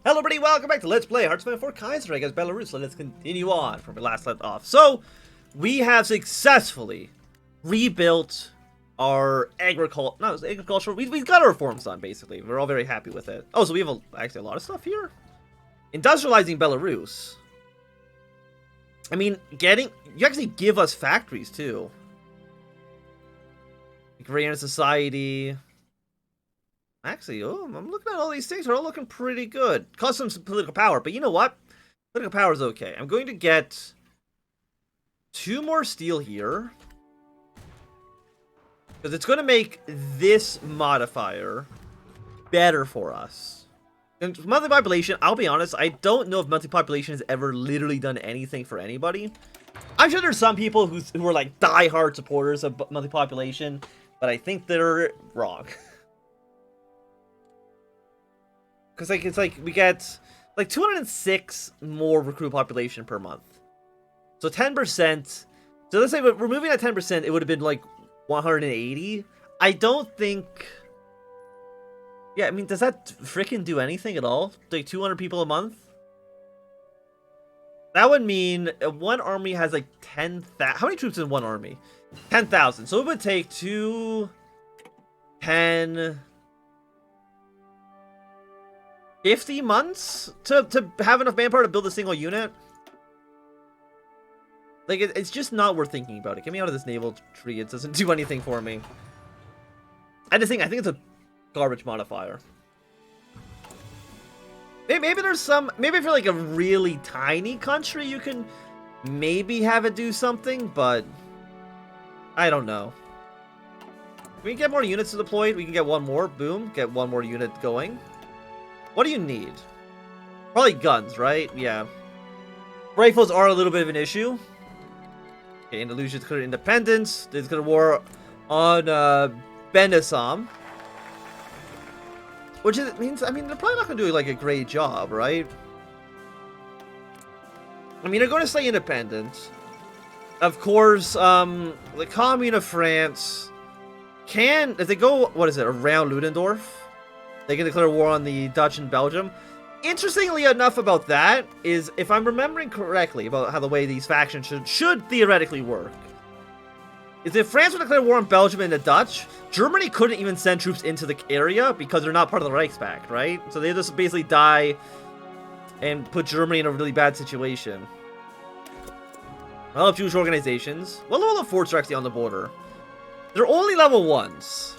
Hello everybody, welcome back to Let's Play Hearthstone for Kaiserreich Belarus. So let's continue on from where we last left off. So, we have successfully rebuilt our agriculture. We've got our reforms done, basically. We're all very happy with it. Oh, so we have actually a lot of stuff here. Industrializing Belarus. I mean, you actually give us factories, too. Agrarian society. Actually, I'm looking at all these things. They're all looking pretty good. Cost them some political power, but you know what? Political power is okay. I'm going to get 2 more steel here. Because it's going to make this modifier better for us. And monthly population, I'll be honest, I don't know if monthly population has ever literally done anything for anybody. I'm sure there's some people who are like die-hard supporters of monthly population, but I think they're wrong. Because it's like we get like 206 more recruit population per month. So 10%. So let's say we're removing that 10%, it would have been like 180. I don't think. Yeah, I mean, does that freaking do anything at all? Like 200 people a month? That would mean one army has like 10,000. How many troops in one army? 10,000. So it would take 50 months to have enough manpower to build a single unit. Like, it's just not worth thinking about it. Get me out of this naval tree. It doesn't do anything for me. I think it's a garbage modifier. Maybe there's some. Maybe if you're like a really tiny country, you can maybe have it do something, but I don't know. We can get more units deployed. We can get one more. Boom. Get one more unit going. What do you need? Probably guns, right? Yeah. Rifles are a little bit of an issue. Okay, Andalusia declared independence. They declared war on Benesam. Which means, I mean, they're probably not going to do like a great job, right? I mean, they're going to stay independent. Of course, the Commune of France can, if they go, what is it, around Ludendorff, they can declare war on the Dutch and Belgium. Interestingly enough about that is, if I'm remembering correctly about how the way these factions should theoretically work, is if France would declare war on Belgium and the Dutch, Germany couldn't even send troops into the area because they're not part of the Reichspakt, right? So they just basically die and put Germany in a really bad situation. I love Jewish organizations. What level of forts are actually on the border? They're only level 1s.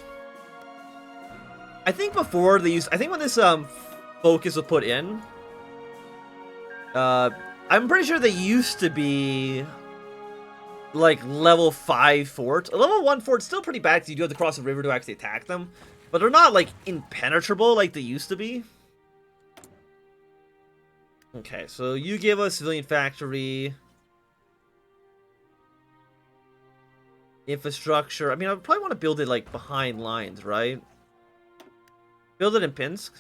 I think before they used, I think when this focus was put in, I'm pretty sure they used to be like level 5 forts. A level 1 fort's still pretty bad because you do have to cross the river to actually attack them, but they're not like impenetrable like they used to be. Okay, so you give us civilian factory, infrastructure. I mean, I probably want to build it like behind lines, right? Build it in Pinsk.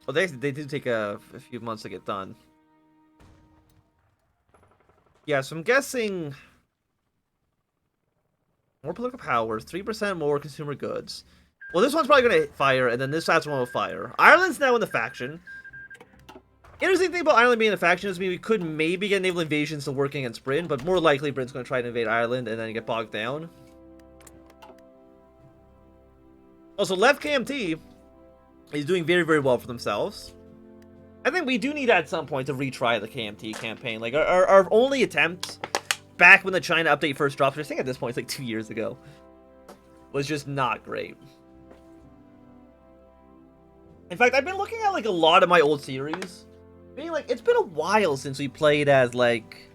Well, they do take a few months to get done. Yeah, so I'm guessing more political powers, 3% more consumer goods. Well, this one's probably going to fire, and then this last one will fire. Ireland's now in the faction. Interesting thing about Ireland being in a faction is we could maybe get naval invasions to working against Britain, but more likely Britain's going to try to invade Ireland and then get bogged down. Also, left KMT is doing very, very well for themselves. I think we do need at some point to retry the KMT campaign. Like, our only attempt back when the China update first dropped, which I think at this point it's like 2 years ago, was just not great. In fact, I've been looking at like a lot of my old series, being like, it's been a while since we played as like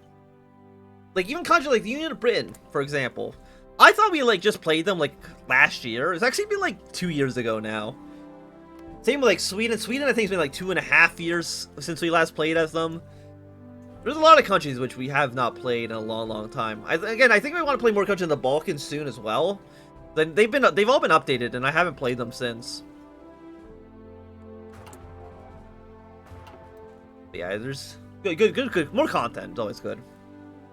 even countries like the Union of Britain, for example. I thought we like just played them like last year. It's actually been like 2 years ago now. Same with like Sweden. Sweden, I think it's been like 2.5 years since we last played as them. There's a lot of countries which we have not played in a long, long time. Again, I think we want to play more countries in the Balkans soon as well. They've all been updated, and I haven't played them since. But yeah, there's good. More content is always good.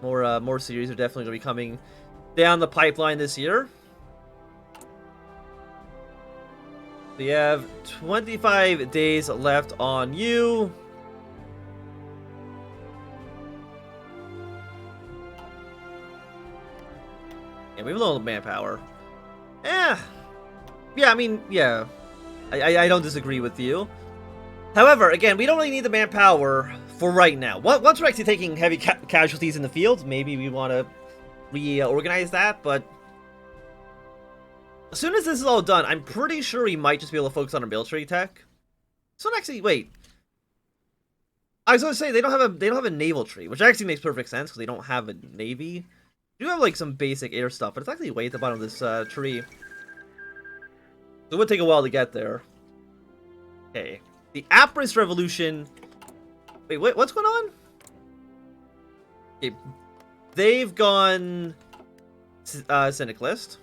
More series are definitely going to be coming down the pipeline this year. We have 25 days left on you. Yeah, we have a little manpower. Yeah, I mean, yeah. I don't disagree with you. However, again, we don't really need the manpower for right now. Once we're actually taking heavy casualties in the field, maybe we want to reorganize that, but as soon as this is all done, I'm pretty sure we might just be able to focus on our military tech. So actually, wait. I was going to say they don't have a naval tree, which actually makes perfect sense because they don't have a navy. They do have like some basic air stuff, but it's actually way at the bottom of this tree. So it would take a while to get there. Okay. The Aprist Revolution. Wait, what's going on? Okay. They've gone Syndicalist.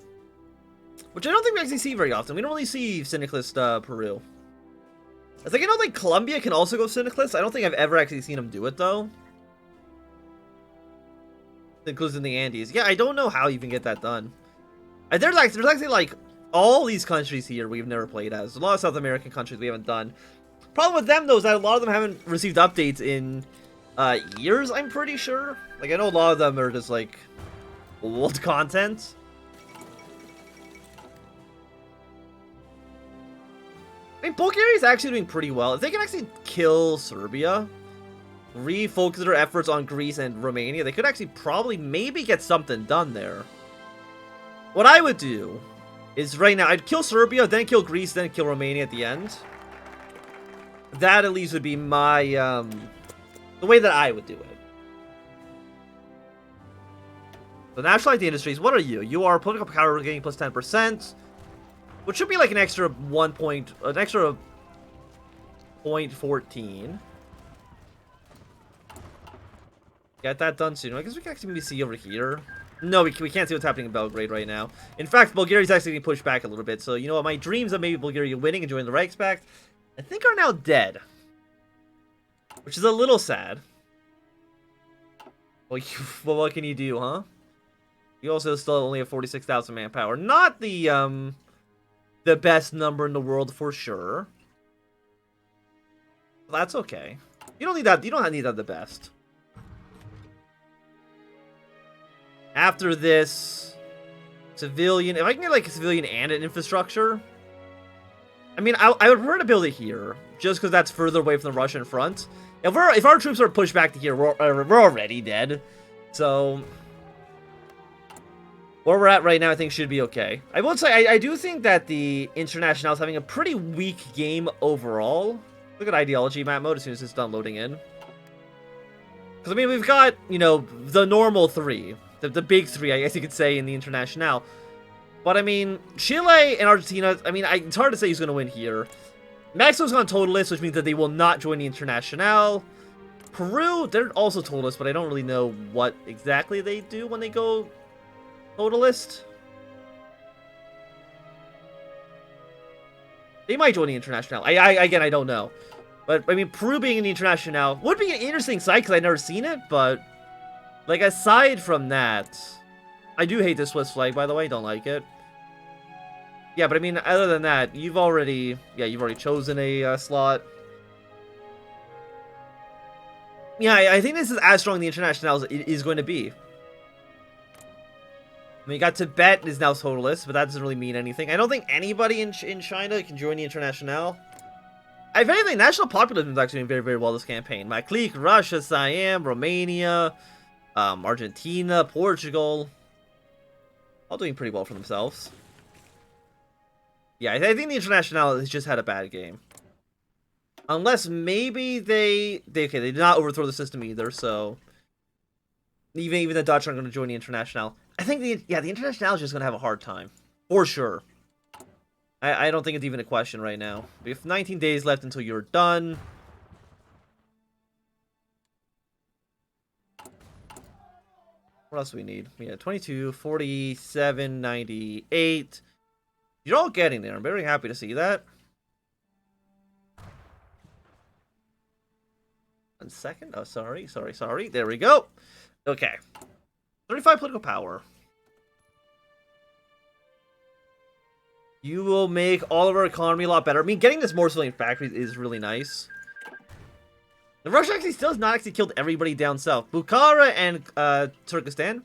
Which I don't think we actually see very often. We don't really see Syndicalist Peru. I think I know like Colombia can also go Syndicalist. I don't think I've ever actually seen them do it though. It includes in the Andes. Yeah, I don't know how you can get that done. There's actually like all these countries here we've never played as. There's a lot of South American countries we haven't done. Problem with them though is that a lot of them haven't received updates in years, I'm pretty sure. Like I know a lot of them are just like old content. I mean, Bulgaria is actually doing pretty well. If they can actually kill Serbia, refocus their efforts on Greece and Romania, they could actually probably maybe get something done there. What I would do is right now, I'd kill Serbia, then kill Greece, then kill Romania at the end. That at least would be my, the way that I would do it. So National ID Industries, what are you? You are political power gain plus 10%. Which should be like an extra an extra 0.14. Get that done soon. I guess we can actually maybe see over here. No, we can't see what's happening in Belgrade right now. In fact, Bulgaria's actually getting pushed back a little bit. So, you know what? My dreams of maybe Bulgaria winning and joining the Reichspakt, I think are now dead. Which is a little sad. Well, what can you do, huh? You also still only have 46,000 manpower. Not the best number in the world for sure. That's okay. You don't need that. You don't need that the best. After this, civilian. If I can get like a civilian and an infrastructure, I mean, I would prefer to build it here, just because that's further away from the Russian front. If our troops are pushed back to here, we're already dead. So where we're at right now, I think should be okay. I will say, I do think that the International is having a pretty weak game overall. Look at ideology map mode as soon as it's done loading in. Because, I mean, we've got, you know, the normal three. The big three, I guess you could say, in the International. But, I mean, Chile and Argentina, I mean, it's hard to say who's going to win here. Mexico's on Totalist, which means that they will not join the International. Peru, they're also Totalist, but I don't really know what exactly they do when they go Totalist. They might join the International. Again, I don't know. But, I mean, Peru being in the International would be an interesting sight because I've never seen it, but like, aside from that, I do hate the Swiss flag, by the way. Don't like it. Yeah, but I mean, other than that, you've already chosen a slot. Yeah, I think this is as strong the International as it is going to be. I mean, you got Tibet is now Totalist, but that doesn't really mean anything. I don't think anybody in China can join the International. If anything, national populism is actually doing very, very well this campaign. My clique, Russia, Siam, Romania, Argentina, Portugal, all doing pretty well for themselves. Yeah, I think the International has just had a bad game. Unless maybe they did not overthrow the system either, so even the Dutch aren't going to join the International. I think the International is just going to have a hard time. For sure. I don't think it's even a question right now. We have 19 days left until you're done. What else do we need? Yeah, 22, 47, 98. You're all getting there. I'm very happy to see that. 1 second. Oh, sorry. There we go. Okay. 35 political power. You will make all of our economy a lot better. I mean, getting this more civilian factories is really nice. The Russia actually still has not actually killed everybody down south. Bukhara and Turkestan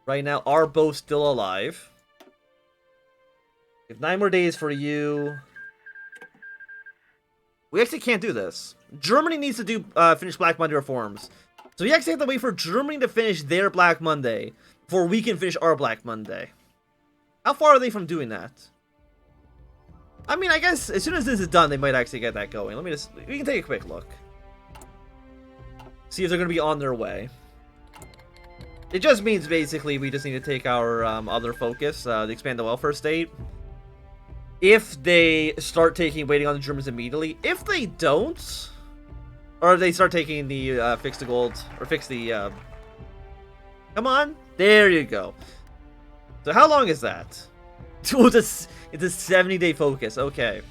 right now are both still alive. We have 9 more days for you. We actually can't do this. Germany needs to do finish Black Monday reforms. So we actually have to wait for Germany to finish their Black Monday before we can finish our Black Monday. How far are they from doing that? I mean, I guess as soon as this is done, they might actually get that going. We can take a quick look. See if they're going to be on their way. It just means basically we just need to take our other focus, the expand the welfare state. If they start waiting on the Germans immediately, if they don't, or they start taking the fix the gold, or fix the, come on, there you go. So how long is that? It's a 70-day focus, okay.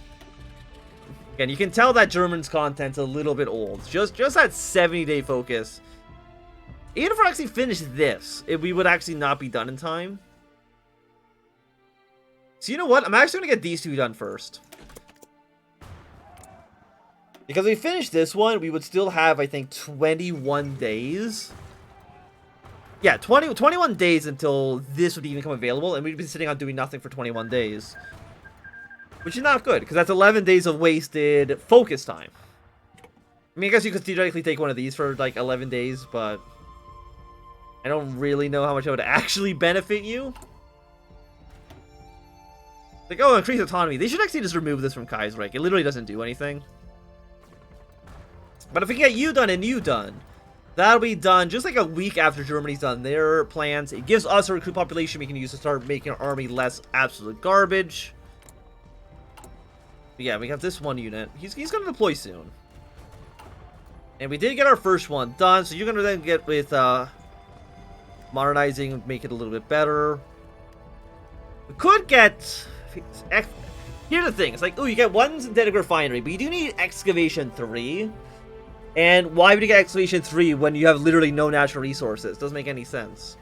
Again, you can tell that German's content's a little bit old. Just that 70-day focus. Even if we actually finish this, we would actually not be done in time. So you know what? I'm actually going to get these two done first. Because if we finish this one, we would still have, I think, 21 days. Yeah, 21 days until this would even become available, and we'd be sitting on doing nothing for 21 days. Which is not good, because that's 11 days of wasted focus time. I mean, I guess you could theoretically take one of these for, like, 11 days, but I don't really know how much it would actually benefit you. Like, oh, increase autonomy. They should actually just remove this from Kaiserreich. It literally doesn't do anything. But if we get you done and you done, that'll be done just like a week after Germany's done their plans. It gives us a recruit population we can use to start making our army less absolute garbage. But yeah, we have this one unit. He's going to deploy soon. And we did get our first one done, so you're going to then get with modernizing, make it a little bit better. We could get... Here's the thing. It's like, oh, you get one synthetic refinery, but you do need excavation 3. And why would you get excavation 3 when you have literally no natural resources? Doesn't make any sense.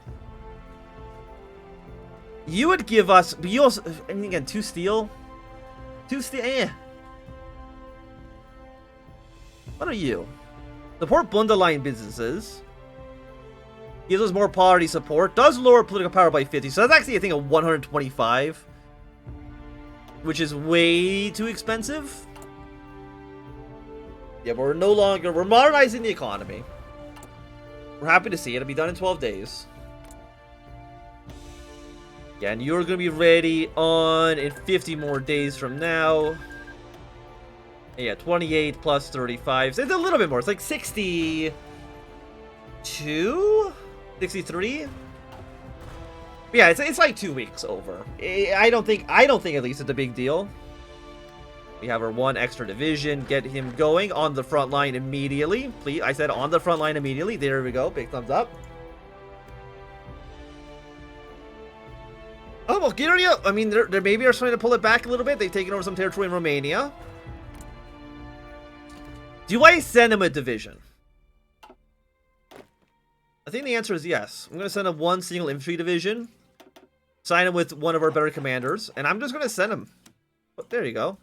You would give us, but you also, I mean, again, 2 steel. 2 steel, eh. What are you? Support Bundeline businesses. Gives us more poverty support. Does lower political power by 50. So that's actually a thing of 125. Which is way too expensive. Yeah, but we're modernizing the economy. We're happy to see it. It'll be done in 12 days. Yeah, and you're going to be ready in 50 more days from now. Yeah, 28 plus 35. So it's a little bit more. It's like 62? 63? Yeah, it's like 2 weeks over. I don't think at least it's a big deal. We have our 1 extra division. Get him going on the front line immediately. Please, I said on the front line immediately. There we go. Big thumbs up. Oh, Bulgaria. I mean, they're maybe are trying to pull it back a little bit. They've taken over some territory in Romania. Do I send them a division? I think the answer is yes. I'm going to send them 1 single infantry division. Sign him with one of our better commanders. And I'm just going to send him. But there you go.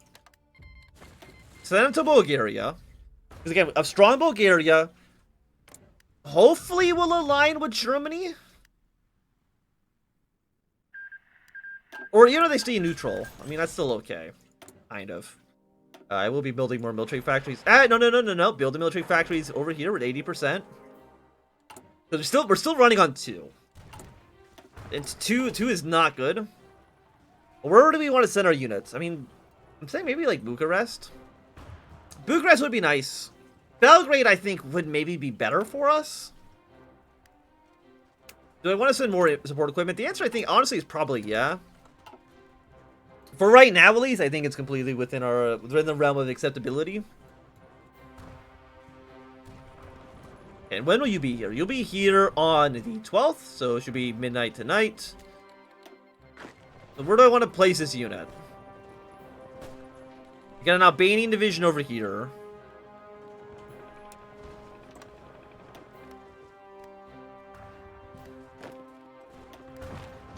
Send him to Bulgaria. Because again, a strong Bulgaria hopefully will align with Germany. Or, you know, they stay neutral. I mean, that's still okay. Kind of. I will be building more military factories. No. Build the military factories over here with 80%. Because we're still running on 2. It's 2 is not good. Where do we want to send our units? I mean, I'm saying maybe like Bucharest. Bucharest would be nice. Belgrade, I think, would maybe be better for us. Do I want to send more support equipment? The answer, I think, honestly, is probably yeah. For right now, at least, I think it's completely within the realm of acceptability. And when will you be here? You'll be here on the 12th, so it should be midnight tonight. So where do I want to place this unit? You got an Albanian division over here.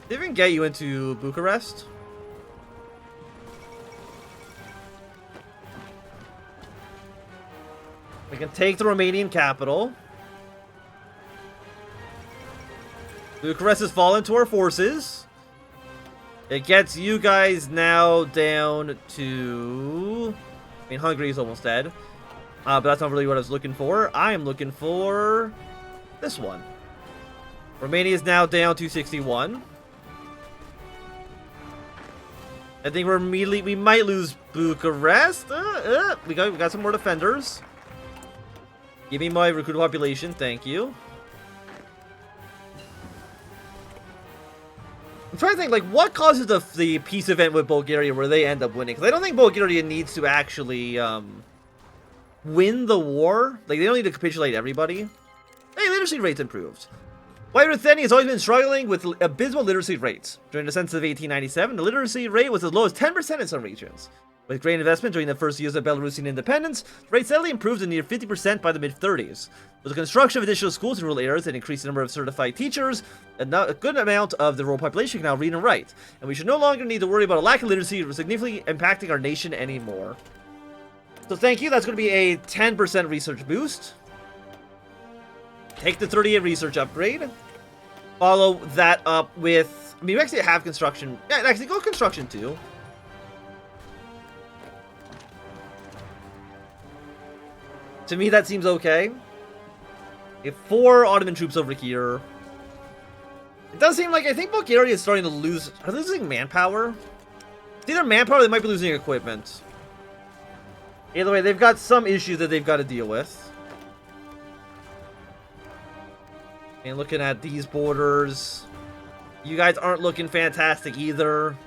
Did they even get you into Bucharest? We can take the Romanian capital. Bucharest has fallen to our forces. It gets you guys now down to... I mean, Hungary's almost dead. But that's not really what I was looking for. I am looking for this one. Romania is now down to 61. I think we might lose Bucharest. We got some more defenders. Give me my recruit population, thank you. I'm trying to think, like, what causes the peace event with Bulgaria where they end up winning? Because I don't think Bulgaria needs to actually win the war. Like, they don't need to capitulate everybody. Hey, literacy rates improved. White Ruthenia has always been struggling with abysmal literacy rates. During the census of 1897, the literacy rate was as low as 10% in some regions. With great investment during the first years of Belarusian independence, the rate steadily improved to near 50% by the mid-30s. With the construction of additional schools in rural areas and increased the number of certified teachers, a good amount of the rural population can now read and write. And we should no longer need to worry about a lack of literacy significantly impacting our nation anymore. So thank you, that's going to be a 10% research boost. Take the 38 research upgrade. Follow that up with... I mean, we actually have construction. Yeah, actually, go construction too. To me, that seems okay. We have 4 Ottoman troops over here. It does seem like I think Bulgaria is starting to lose... Are they losing manpower? It's either manpower or they might be losing equipment. Either way, they've got some issues that they've got to deal with. And looking at these borders, you guys aren't looking fantastic either.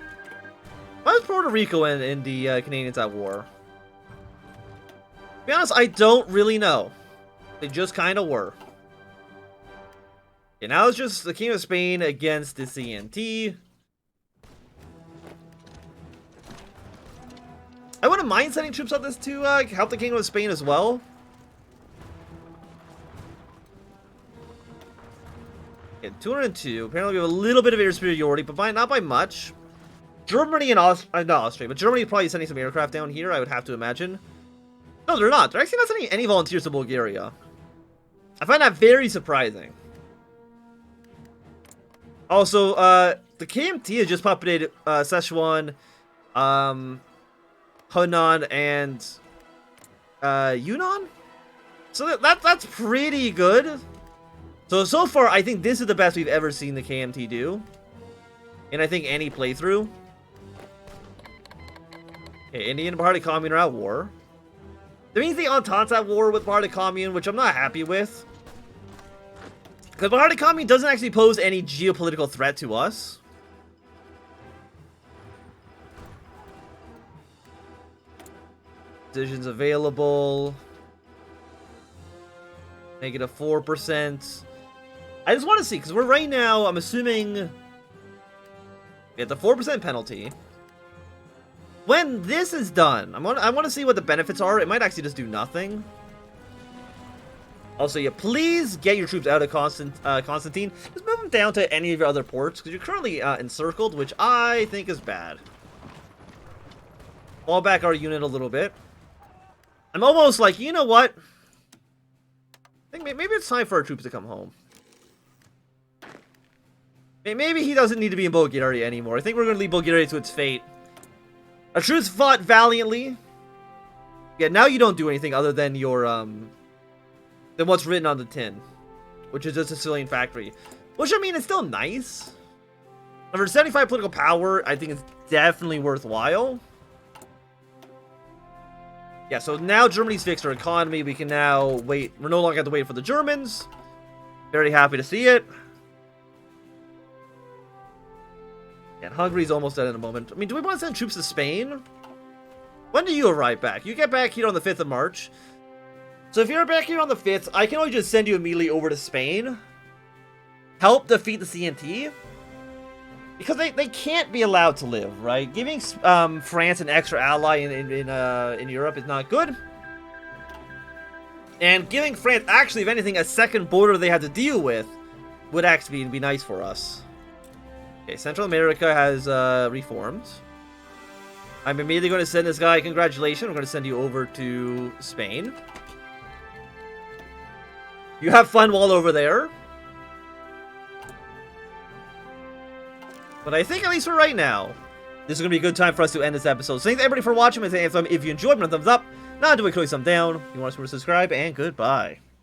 Why was Puerto Rico and the Canadians at war? To be honest, I don't really know. They just kind of were. Okay, now it's just the King of Spain against the CNT. I wouldn't mind sending troops on this to help the Kingdom of Spain as well. Okay, 202. Apparently we have a little bit of air superiority, but not by much. Germany and not Austria, but Germany is probably sending some aircraft down here, I would have to imagine. No, they're not. They're actually not sending any volunteers to Bulgaria. I find that very surprising. Also, the KMT has just puppeted Szechuan, Hunan, and Yunnan. So that's pretty good. So far, I think this is the best we've ever seen the KMT do. And I think any playthrough. Okay, Indian and Party Commune are at war. That means the Entente's at war with Party Commune, which I'm not happy with. Because Party Commune doesn't actually pose any geopolitical threat to us. Decisions available. Negative 4%. I just want to see, because we're right now, I'm assuming... we have the 4% penalty. When this is done, I want to see what the benefits are. It might actually just do nothing. Also, yeah, please get your troops out of Constantine. Just move them down to any of your other ports, because you're currently encircled, which I think is bad. Fall back our unit a little bit. I'm almost like, you know what? I think maybe it's time for our troops to come home. Maybe he doesn't need to be in Bulgaria anymore. I think we're going to leave Bulgaria to its fate. Our troops fought valiantly. Yeah, now you don't do anything other than your, than what's written on the tin. Which is a Sicilian factory. Which, I mean, it's still nice. For 75 political power, I think it's definitely worthwhile. Yeah, so now Germany's fixed our economy. We can now wait. We're no longer have to wait for the Germans. Very happy to see it. And Hungary's almost dead in a moment. I mean, do we want to send troops to Spain? When do you arrive back? You get back here on the 5th of March. So if you're back here on the 5th, I can always just send you immediately over to Spain. Help defeat the CNT. Because they can't be allowed to live, right? Giving France an extra ally in Europe is not good. And giving France, actually, if anything, a second border they had to deal with would actually be nice for us. Okay, Central America has reformed. I'm immediately going to send this guy, congratulations, we're going to send you over to Spain. You have fun while over there. But I think, at least for right now, this is going to be a good time for us to end this episode. So thanks everybody for watching. If you enjoyed, put a thumbs up. Not doing, click some down. If you want to subscribe, and goodbye.